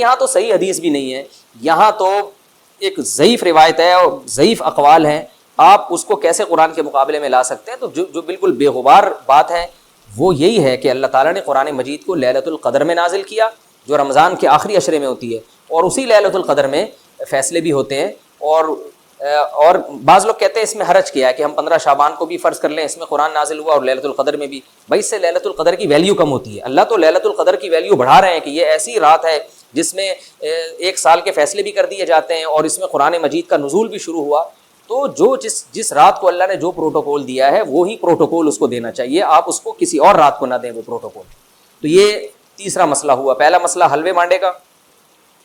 یہاں تو صحیح حدیث بھی نہیں ہے، یہاں تو ایک ضعیف روایت ہے اور ضعیف اقوال ہیں، آپ اس کو کیسے قرآن کے مقابلے میں لا سکتے ہیں؟ تو جو بالکل بے غبار بات ہے وہ یہی ہے کہ اللہ تعالیٰ نے قرآن مجید کو لیلۃ القدر میں نازل کیا، جو رمضان کے آخری عشرے میں ہوتی ہے، اور اسی لیلۃ القدر میں فیصلے بھی ہوتے ہیں۔ اور بعض لوگ کہتے ہیں اس میں حرج کیا ہے کہ ہم 15 شعبان کو بھی فرض کر لیں، اس میں قرآن نازل ہوا اور لیلۃ القدر میں بھی، بھائی اس سے لیلۃ القدر کی ویلیو کم ہوتی ہے۔ اللہ تو لیلۃ القدر کی ویلیو بڑھا رہے ہیں کہ یہ ایسی رات ہے جس میں 1 سال کے فیصلے بھی کر دیے جاتے ہیں، اور اس میں قرآن مجید کا نزول بھی شروع ہوا۔ تو جس رات کو اللہ نے جو پروٹوکول دیا ہے وہی پروٹوکول اس کو دینا چاہیے، آپ اس کو کسی اور رات کو نہ دیں وہ پروٹوکول۔ تو یہ تیسرا مسئلہ ہوا۔ پہلا مسئلہ حلوے مانڈے کا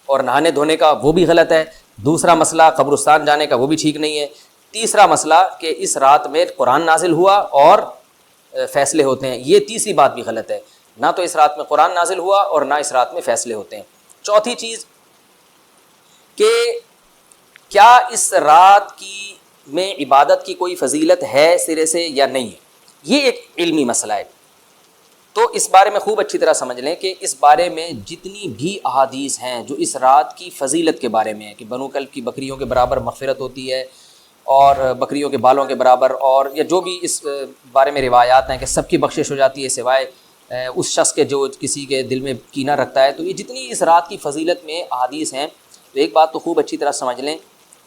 اور نہانے دھونے کا، وہ بھی غلط ہے۔ دوسرا مسئلہ قبرستان جانے کا، وہ بھی ٹھیک نہیں ہے۔ تیسرا مسئلہ کہ اس رات میں قرآن نازل ہوا اور فیصلے ہوتے ہیں، یہ تیسری بات بھی غلط ہے۔ نہ تو اس رات میں قرآن نازل ہوا اور نہ اس رات میں فیصلے ہوتے ہیں۔ چوتھی چیز کہ کیا اس رات میں عبادت کی کوئی فضیلت ہے سرے سے یا نہیں ہے، یہ ایک علمی مسئلہ ہے۔ تو اس بارے میں خوب اچھی طرح سمجھ لیں کہ اس بارے میں جتنی بھی احادیث ہیں جو اس رات کی فضیلت کے بارے میں ہے کہ بنو کلب کی بکریوں کے برابر مغفرت ہوتی ہے اور بکریوں کے بالوں کے برابر، اور یا جو بھی اس بارے میں روایات ہیں کہ سب کی بخشش ہو جاتی ہے سوائے اس شخص کے جو کسی کے دل میں کینہ رکھتا ہے، تو یہ جتنی اس رات کی فضیلت میں احادیث ہیں، تو ایک بات تو خوب اچھی طرح سمجھ لیں،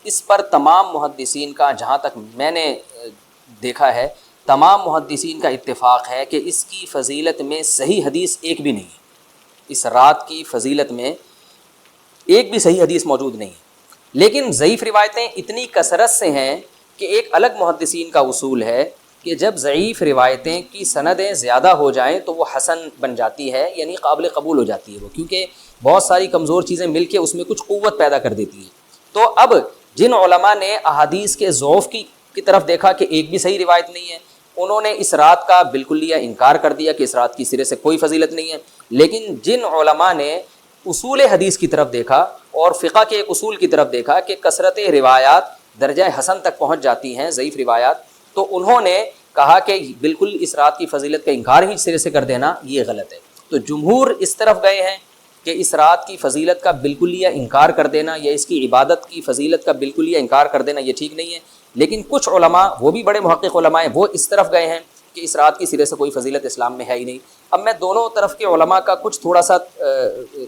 اس پر تمام محدثین کا، جہاں تک میں نے دیکھا ہے، تمام محدثین کا اتفاق ہے کہ اس کی فضیلت میں صحیح حدیث ایک بھی نہیں ہے۔ اس رات کی فضیلت میں ایک بھی صحیح حدیث موجود نہیں ہے، لیکن ضعیف روایتیں اتنی کثرت سے ہیں کہ ایک الگ محدثین کا اصول ہے کہ جب ضعیف روایتیں کی سندیں زیادہ ہو جائیں تو وہ حسن بن جاتی ہے، یعنی قابل قبول ہو جاتی ہے وہ، کیونکہ بہت ساری کمزور چیزیں مل کے اس میں کچھ قوت پیدا کر دیتی ہیں۔ تو اب جن علماء نے احادیث کے ضعف کی طرف دیکھا کہ ایک بھی صحیح روایت نہیں ہے، انہوں نے اس رات کا بالکل انکار کر دیا کہ اس رات کی سرے سے کوئی فضیلت نہیں ہے۔ لیکن جن علماء نے اصول حدیث کی طرف دیکھا اور فقہ کے ایک اصول کی طرف دیکھا کہ کثرت روایات درجہ حسن تک پہنچ جاتی ہیں ضعیف روایات، تو انہوں نے کہا کہ بالکل اس رات کی فضیلت کا انکار ہی سرے سے کر دینا یہ غلط ہے۔ تو جمہور اس طرف گئے ہیں کہ اس رات کی فضیلت کا بالکل انکار کر دینا یا اس کی عبادت کی فضیلت کا بالکل انکار کر دینا یہ ٹھیک نہیں ہے۔ لیکن کچھ علماء، وہ بھی بڑے محقق علماء ہیں، وہ اس طرف گئے ہیں کہ اس رات کی سرے سے کوئی فضیلت اسلام میں ہے ہی نہیں۔ اب میں دونوں طرف کے علماء کا کچھ تھوڑا سا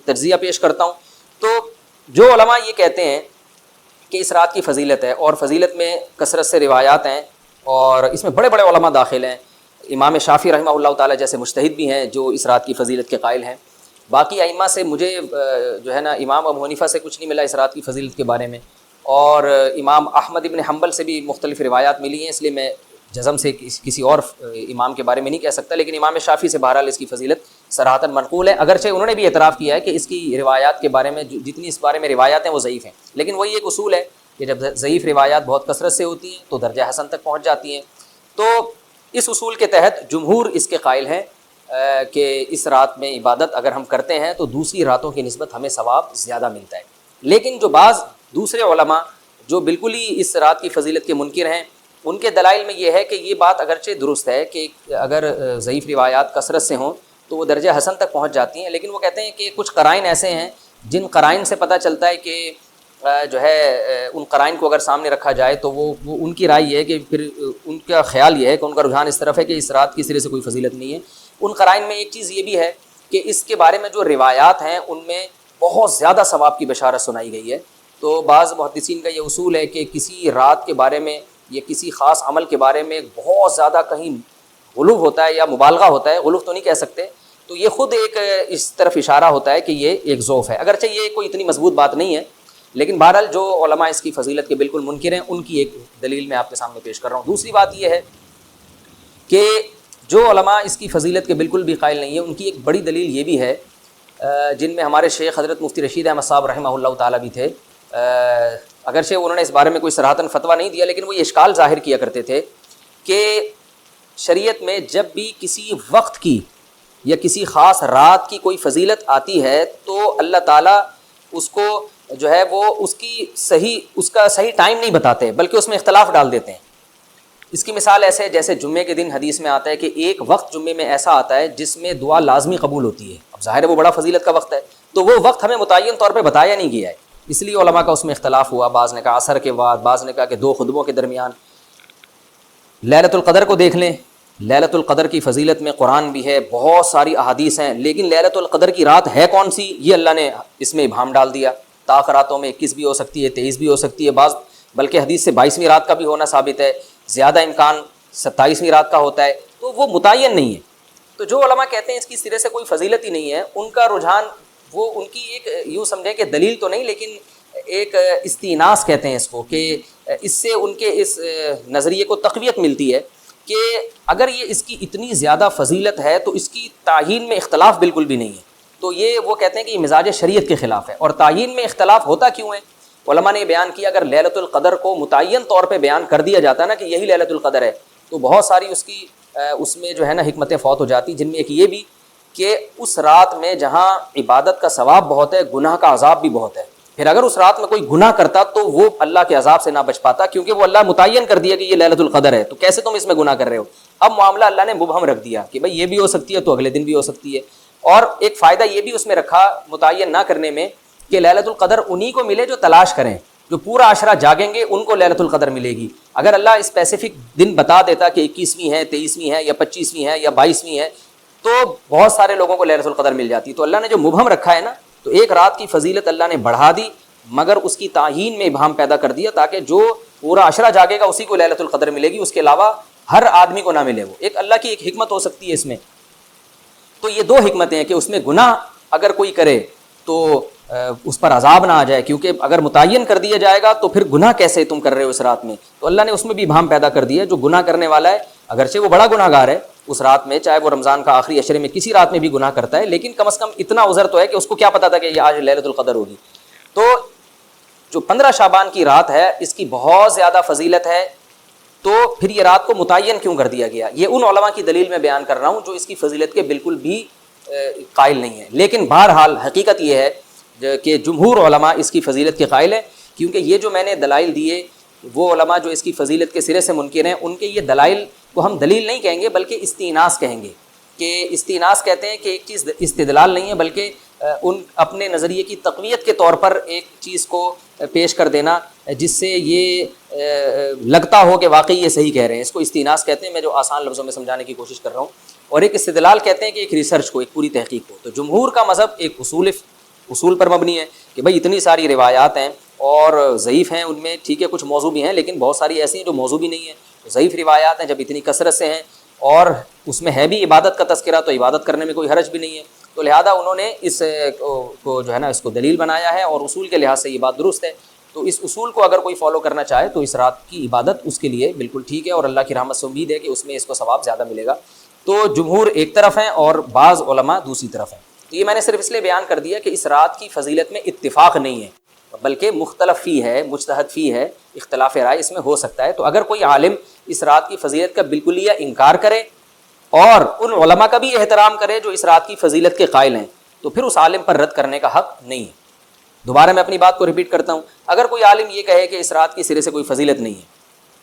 تجزیہ پیش کرتا ہوں۔ تو جو علماء یہ کہتے ہیں کہ اس رات کی فضیلت ہے اور فضیلت میں کثرت سے روایات ہیں اور اس میں بڑے بڑے علماء داخل ہیں، امام شافعی رحمہ اللہ تعالیٰ جیسے مجتہد بھی ہیں جو اس رات کی فضیلت کے قائل ہیں۔ باقی ائمہ سے مجھے جو ہے نا امام ابو حنیفہ سے کچھ نہیں ملا اس رات کی فضیلت کے بارے میں، اور امام احمد ابن حنبل سے بھی مختلف روایات ملی ہیں، اس لیے میں جزم سے کسی اور امام کے بارے میں نہیں کہہ سکتا، لیکن امام شافعی سے بہرحال اس کی فضیلت صراحتاً منقول ہے، اگرچہ انہوں نے بھی اعتراف کیا ہے کہ اس کی روایات کے بارے میں جتنی اس بارے میں روایات ہیں وہ ضعیف ہیں، لیکن وہی ایک اصول ہے کہ جب ضعیف روایات بہت کثرت سے ہوتی ہیں تو درجہ حسن تک پہنچ جاتی ہیں۔ تو اس اصول کے تحت جمہور اس کے قائل ہیں کہ اس رات میں عبادت اگر ہم کرتے ہیں تو دوسری راتوں کی نسبت ہمیں ثواب زیادہ ملتا ہے۔ لیکن جو بعض دوسرے علماء جو بالکل ہی اس رات کی فضیلت کے منکر ہیں، ان کے دلائل میں یہ ہے کہ یہ بات اگرچہ درست ہے کہ اگر ضعیف روایات کثرت سے ہوں تو وہ درجہ حسن تک پہنچ جاتی ہیں، لیکن وہ کہتے ہیں کہ کچھ قرائن ایسے ہیں جن قرائن سے پتہ چلتا ہے کہ جو ہے ان قرائن کو اگر سامنے رکھا جائے تو وہ ان کی رائے یہ ہے کہ پھر ان کا خیال یہ ہے کہ ان کا رجحان اس طرف ہے کہ اس رات کی سرے سے کوئی فضیلت نہیں ہے۔ ان قرائن میں ایک چیز یہ بھی ہے کہ اس کے بارے میں جو روایات ہیں ان میں بہت زیادہ ثواب کی بشارت سنائی گئی ہے۔ تو بعض محدثین کا یہ اصول ہے کہ کسی رات کے بارے میں یا کسی خاص عمل کے بارے میں بہت زیادہ کہیں غلو ہوتا ہے یا مبالغہ ہوتا ہے، غلو تو نہیں کہہ سکتے، تو یہ خود ایک اس طرف اشارہ ہوتا ہے کہ یہ ایک ضعف ہے، اگرچہ یہ کوئی اتنی مضبوط بات نہیں ہے، لیکن بہرحال جو علماء اس کی فضیلت کے بالکل منکر ہیں ان کی ایک دلیل میں آپ کے سامنے پیش کر رہا ہوں۔ دوسری بات یہ ہے کہ جو علماء اس کی فضیلت کے بالکل بھی قائل نہیں ہیں، ان کی ایک بڑی دلیل یہ بھی ہے، جن میں ہمارے شیخ حضرت مفتی رشید احمد صاحب رحمہ اللہ تعالیٰ بھی تھے، اگرچہ انہوں نے اس بارے میں کوئی صراحتاً فتویٰ نہیں دیا، لیکن وہ یہ اشکال ظاہر کیا کرتے تھے کہ شریعت میں جب بھی کسی وقت کی یا کسی خاص رات کی کوئی فضیلت آتی ہے تو اللہ تعالیٰ اس کو جو ہے وہ اس کا صحیح ٹائم نہیں بتاتے، بلکہ اس میں اختلاف ڈال دیتے ہیں۔ اس کی مثال ایسے جیسے جمعے کے دن حدیث میں آتا ہے کہ ایک وقت جمعے میں ایسا آتا ہے جس میں دعا لازمی قبول ہوتی ہے، اب ظاہر ہے وہ بڑا فضیلت کا وقت ہے، تو وہ وقت ہمیں متعین طور پہ بتایا نہیں گیا ہے، اس لیے علماء کا اس میں اختلاف ہوا. بعض نے کہا عصر کے بعد، بعض نے کہا کہ 2 خطبوں کے درمیان. لیلۃ القدر کو دیکھ لیں، لیلۃ القدر کی فضیلت میں قرآن بھی ہے، بہت ساری احادیث ہیں، لیکن لیلۃ القدر کی رات ہے کون سی یہ اللہ نے اس میں ابہام ڈال دیا. طاق راتوں میں 21 بھی ہو سکتی ہے، 23 بھی ہو سکتی ہے، بعض بلکہ حدیث سے 22ویں رات کا بھی ہونا ثابت ہے، زیادہ امکان 27ویں رات کا ہوتا ہے، تو وہ متعین نہیں ہے. تو جو علماء کہتے ہیں اس کی سرے سے کوئی فضیلت ہی نہیں ہے، ان کا رجحان وہ ان کی ایک یوں سمجھیں کہ دلیل تو نہیں لیکن ایک استیناس کہتے ہیں اس کو، کہ اس سے ان کے اس نظریے کو تقویت ملتی ہے کہ اگر یہ اس کی اتنی زیادہ فضیلت ہے تو اس کی تعیین میں اختلاف بالکل بھی نہیں ہے. تو یہ وہ کہتے ہیں کہ یہ مزاج شریعت کے خلاف ہے. اور تعیین میں اختلاف ہوتا کیوں ہے؟ علماء نے بیان کیا اگر لیلۃ القدر کو متعین طور پہ بیان کر دیا جاتا ہے نا کہ یہی لیلۃ القدر ہے، تو بہت ساری اس میں جو ہے نا حکمتیں فوت ہو جاتی، جن میں ایک یہ بھی کہ اس رات میں جہاں عبادت کا ثواب بہت ہے، گناہ کا عذاب بھی بہت ہے. پھر اگر اس رات میں کوئی گناہ کرتا تو وہ اللہ کے عذاب سے نہ بچ پاتا، کیونکہ وہ اللہ متعین کر دیا کہ یہ لیلۃ القدر ہے، تو کیسے تم اس میں گناہ کر رہے ہو. اب معاملہ اللہ نے مبہم رکھ دیا کہ بھائی یہ بھی ہو سکتی ہے تو اگلے دن بھی ہو سکتی ہے. اور ایک فائدہ یہ بھی اس میں رکھا متعین نہ کرنے میں کہ لیلۃ القدر انہی کو ملے جو تلاش کریں، جو پورا عشرہ جاگیں گے ان کو لیلۃ القدر ملے گی. اگر اللہ اسپیسیفک دن بتا دیتا کہ 21ویں ہے، 23ویں ہے یا 25ویں ہے یا 22ویں ہے، تو بہت سارے لوگوں کو لیلۃ القدر مل جاتی. تو اللہ نے جو مبہم رکھا ہے نا، تو ایک رات کی فضیلت اللہ نے بڑھا دی مگر اس کی تعیین میں ابہام پیدا کر دیا تاکہ جو پورا عشرہ جاگے گا اسی کو لیلۃ القدر ملے گی، اس کے علاوہ ہر آدمی کو نہ ملے. وہ ایک اللہ کی ایک حکمت ہو سکتی ہے اس میں. تو یہ 2 حکمتیں ہیں کہ اس میں گناہ اگر کوئی کرے تو اس پر عذاب نہ آ جائے، کیونکہ اگر متعین کر دیا جائے گا تو پھر گناہ کیسے تم کر رہے ہو اس رات میں. تو اللہ نے اس میں بھی ابہام پیدا کر دیا. جو گناہ کرنے والا ہے اگرچہ وہ بڑا گناہ گار ہے اس رات میں، چاہے وہ رمضان کا آخری عشرے میں کسی رات میں بھی گناہ کرتا ہے، لیکن کم از کم اتنا عذر تو ہے کہ اس کو کیا پتا تھا کہ یہ آج لیلۃ القدر ہوگی. تو جو 15 شعبان کی رات ہے اس کی بہت زیادہ فضیلت ہے. تو پھر یہ رات کو متعین کیوں کر دیا گیا؟ یہ ان علماء کی دلیل میں بیان کر رہا ہوں جو اس کی فضیلت کے بالکل بھی قائل نہیں ہیں. لیکن بہرحال حقیقت یہ ہے کہ جمہور علماء اس کی فضیلت کے قائل ہیں، کیونکہ یہ جو میں نے دلائل دیے وہ علماء جو اس کی فضیلت کے سرے سے منکر ہیں ان کے یہ دلائل کو ہم دلیل نہیں کہیں گے بلکہ استیناس کہیں گے. کہ استیناس کہتے ہیں کہ ایک چیز استدلال نہیں ہے بلکہ ان اپنے نظریے کی تقویت کے طور پر ایک چیز کو پیش کر دینا جس سے یہ لگتا ہو کہ واقعی یہ صحیح کہہ رہے ہیں. اس کو استیناس کہتے ہیں، میں جو آسان لفظوں میں سمجھانے کی کوشش کر رہا ہوں. اور ایک استدلال کہتے ہیں کہ ایک ریسرچ کو، ایک پوری تحقیق کو. تو جمہور کا مذہب ایک اصول پر مبنی ہے کہ بھائی اتنی ساری روایات ہیں اور ضعیف ہیں، ان میں ٹھیک ہے کچھ موضوع بھی ہیں لیکن بہت ساری ایسی ہیں جو موضوع بھی نہیں ہیں. ضعیف روایات ہیں جب اتنی کثرت سے ہیں اور اس میں ہے بھی عبادت کا تذکرہ تو عبادت کرنے میں کوئی حرج بھی نہیں ہے. تو لہذا انہوں نے اس کو جو ہے نا اس کو دلیل بنایا ہے اور اصول کے لحاظ سے یہ بات درست ہے. تو اس اصول کو اگر کوئی فالو کرنا چاہے تو اس رات کی عبادت اس کے لیے بالکل ٹھیک ہے اور اللہ کی رحمت سے امید ہے کہ اس میں اس کو ثواب زیادہ ملے گا. تو جمہور ایک طرف ہیں اور بعض علماء دوسری طرف ہیں. تو یہ میں نے صرف اس لیے بیان کر دیا کہ اس رات کی فضیلت میں اتفاق نہیں ہے بلکہ مختلف فی ہے، مجتہد فی ہے، اختلاف رائے اس میں ہو سکتا ہے. تو اگر کوئی عالم اس رات کی فضیلت کا بالکل ہی انکار کرے اور ان علماء کا بھی احترام کرے جو اس رات کی فضیلت کے قائل ہیں تو پھر اس عالم پر رد کرنے کا حق نہیں ہے. دوبارہ میں اپنی بات کو ریپیٹ کرتا ہوں، اگر کوئی عالم یہ کہے کہ اس رات کی سرے سے کوئی فضیلت نہیں ہے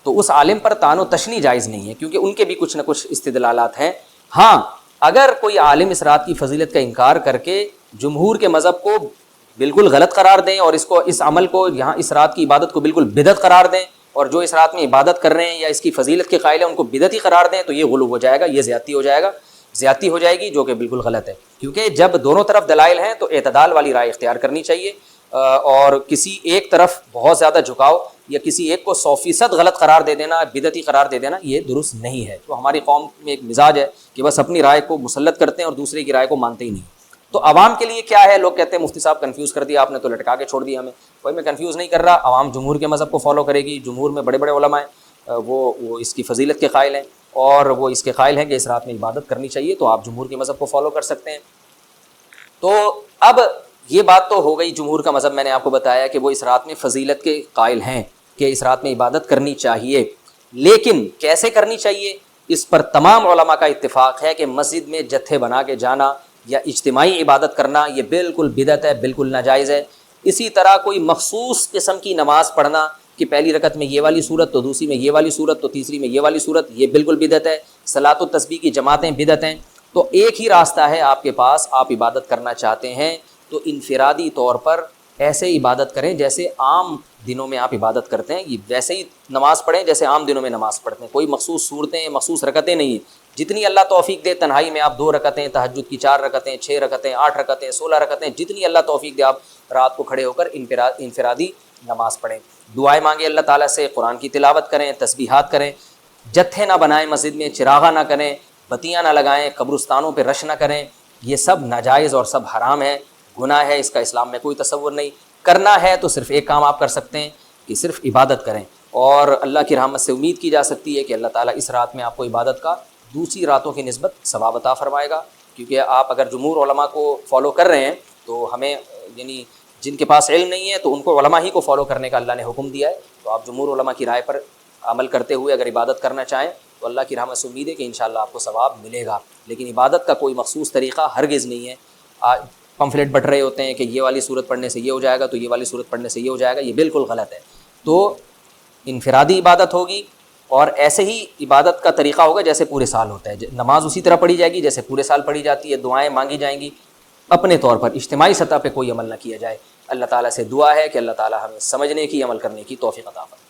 تو اس عالم پر طعن و تشنیع جائز نہیں ہے کیونکہ ان کے بھی کچھ نہ کچھ استدلالات ہیں. ہاں اگر کوئی عالم اس رات کی فضیلت کا انکار کر کے جمہور کے مذہب کو بالکل غلط قرار دیں اور اس عمل کو یہاں اس رات کی عبادت کو بالکل بدعت قرار دیں اور جو اس رات میں عبادت کر رہے ہیں یا اس کی فضیلت کے قائل ہیں ان کو بدعتی قرار دیں تو یہ غلو ہو جائے گا، یہ زیادتی ہو جائے گی جو کہ بالکل غلط ہے. کیونکہ جب دونوں طرف دلائل ہیں تو اعتدال والی رائے اختیار کرنی چاہیے اور کسی ایک طرف بہت زیادہ جھکاؤ یا کسی ایک کو 100% غلط قرار دے دینا، بدعتی قرار دے دینا یہ درست نہیں ہے. تو ہماری قوم میں ایک مزاج ہے کہ بس اپنی رائے کو مسلط کرتے ہیں اور دوسرے کی رائے کو مانتے ہی نہیں. تو عوام کے لیے کیا ہے؟ لوگ کہتے ہیں مفتی صاحب کنفیوز کر دیا آپ نے تو لٹکا کے چھوڑ دیا ہمیں. کوئی میں کنفیوز نہیں کر رہا، عوام جمہور کے مذہب کو فالو کرے گی. جمہور میں بڑے بڑے علماء ہیں وہ اس کی فضیلت کے قائل ہیں اور وہ اس کے قائل ہیں کہ اس رات میں عبادت کرنی چاہیے، تو آپ جمہور کے مذہب کو فالو کر سکتے ہیں. تو اب یہ بات تو ہو گئی جمہور کا مذہب، میں نے آپ کو بتایا کہ وہ اس رات میں فضیلت کے قائل ہیں کہ اس رات میں عبادت کرنی چاہیے. لیکن کیسے کرنی چاہیے اس پر تمام علماء کا اتفاق ہے کہ مسجد میں جتھے بنا کے جانا یا اجتماعی عبادت کرنا یہ بالکل بدعت ہے، بالکل ناجائز ہے. اسی طرح کوئی مخصوص قسم کی نماز پڑھنا کہ پہلی رکعت میں یہ والی صورت تو دوسری میں یہ والی صورت تو تیسری میں یہ والی صورت، یہ بالکل بدعت ہے. صلاۃ التسبیح کی جماعتیں بدعت ہیں. تو ایک ہی راستہ ہے آپ کے پاس، آپ عبادت کرنا چاہتے ہیں تو انفرادی طور پر ایسے عبادت کریں جیسے عام دنوں میں آپ عبادت کرتے ہیں، یہ ویسے ہی نماز پڑھیں جیسے عام دنوں میں نماز پڑھتے ہیں، کوئی مخصوص صورتیں مخصوص رکعتیں نہیں، جتنی اللہ توفیق دے تنہائی میں آپ 2 رکعتیں، تہجد کی 4 رکعتیں، 6 رکعتیں، 8 رکعتیں، 16 رکعتیں، جتنی اللہ توفیق دے آپ رات کو کھڑے ہو کر انفرادی نماز پڑھیں، دعائیں مانگیں اللہ تعالیٰ سے، قرآن کی تلاوت کریں، تسبیحات کریں، جتھے نہ بنائیں مسجد میں، چراغاں نہ کریں، بتیاں نہ لگائیں، قبرستانوں پہ رش نہ کریں، یہ سب ناجائز اور سب حرام ہے، گناہ ہے، اس کا اسلام میں کوئی تصور نہیں۔ کرنا ہے تو صرف ایک کام آپ کر سکتے ہیں کہ صرف عبادت کریں، اور اللہ کی رحمت سے امید کی جا سکتی ہے کہ اللہ تعالیٰ اس رات میں آپ کو عبادت کا دوسری راتوں کی نسبت ثواب عطا فرمائے گا، کیونکہ آپ اگر جمہور علماء کو فالو کر رہے ہیں تو ہمیں یعنی جن کے پاس علم نہیں ہے تو ان کو علماء ہی کو فالو کرنے کا اللہ نے حکم دیا ہے، تو آپ جمہور علماء کی رائے پر عمل کرتے ہوئے اگر عبادت کرنا چاہیں تو اللہ کی رحمت سے امید ہے کہ انشاءاللہ آپ کو ثواب ملے گا، لیکن عبادت کا کوئی مخصوص طریقہ ہرگز نہیں ہے۔ پمفلٹ بٹ رہے ہوتے ہیں کہ یہ والی صورت پڑھنے سے یہ ہو جائے گا تو یہ والی صورت پڑھنے سے یہ ہو جائے گا، یہ بالکل غلط ہے۔ تو انفرادی عبادت ہوگی اور ایسے ہی عبادت کا طریقہ ہوگا جیسے پورے سال ہوتا ہے، نماز اسی طرح پڑھی جائے گی جیسے پورے سال پڑھی جاتی ہے، دعائیں مانگی جائیں گی، اپنے طور پر اجتماعی سطح پہ کوئی عمل نہ کیا جائے۔ اللہ تعالیٰ سے دعا ہے کہ اللہ تعالیٰ ہمیں سمجھنے کی، عمل کرنے کی توفیق عطا فرمائے۔